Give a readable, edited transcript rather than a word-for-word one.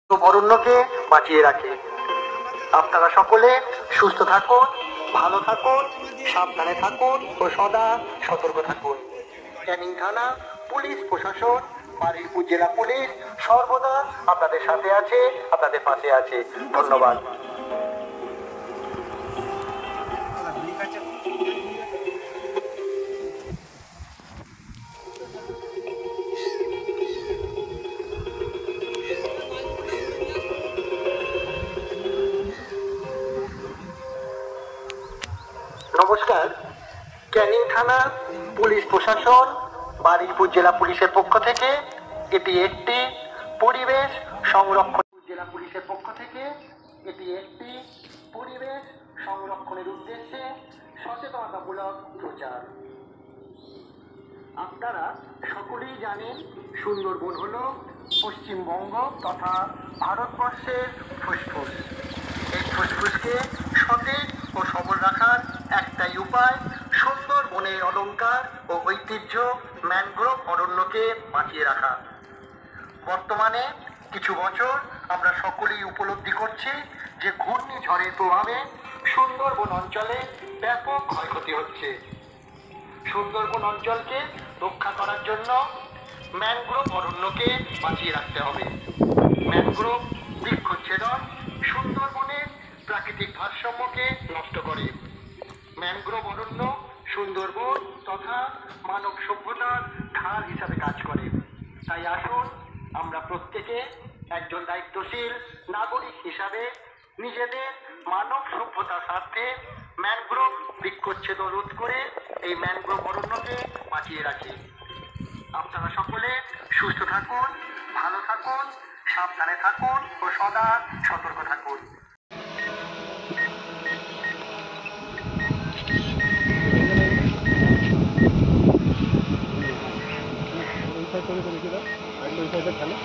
অরণ্যকে বাঁচিয়ে রাখে। আপনারা সকলে সুস্থ থাকুন, ভালো থাকুন, সাবধানে থাকুন ও সদা সতর্ক থাকুন। ক্যানিং থানা পুলিশ প্রশাসন, বারুইপুর জেলা পুলিশ সর্বদা আপনাদের সাথে আছে, আপনাদের পাশে আছে। ধন্যবাদ। নমস্কার। ক্যানিং থানা পুলিশ প্রশাসন, বারুইপুর জেলা পুলিশের পক্ষ থেকে এটি একটি পরিবেশ সংরক্ষণ সংরক্ষণের উদ্দেশ্যে সচেতনতামূলক প্রচার। আপনারা সকলেই জানেন, সুন্দরবন হল পশ্চিমবঙ্গ তথা ভারতবর্ষের ফুসফুস। এই ফুসফুসকে সতেজ ও সবল রাখার একটাই উপায় সুন্দরবনের অলংকার ও ঐতিহ্য ম্যানগ্রোভ অরণ্যকে বাঁচিয়ে রাখা। বর্তমানে কিছু বছর আমরা সকলেই উপলব্ধি করছি যে ঘূর্ণিঝড়ের প্রভাবে সুন্দরবন অঞ্চলে ব্যাপক ক্ষয়ক্ষতি হচ্ছে। সুন্দরবন অঞ্চলকে রক্ষা করার জন্য ম্যানগ্রোভ অরণ্যকে বাঁচিয়ে রাখতে হবে। ম্যানগ্রোভ বৃক্ষচ্ছেদন সুন্দরবনের প্রাকৃতিক ভারসাম্যকে নষ্ট করে। ম্যানগ্রোভ অরণ্য সুন্দরবন তথা মানব সভ্যতার ঢাল হিসাবে কাজ করে। তাই আসুন আমরা প্রত্যেকে একজন দায়িত্বশীল নাগরিক হিসাবে নিজেদের মানব সভ্যতার স্বার্থে ম্যানগ্রোভ বৃক্ষচ্ছেদ রোধ করে এই ম্যানগ্রোভ অরণ্যকে বাঁচিয়ে রাখি। আপনারা সকলে সুস্থ থাকুন, ভালো থাকুন, সাবধানে থাকুন ও সদা সতর্ক থাকুন। ওই সাইডে খেলে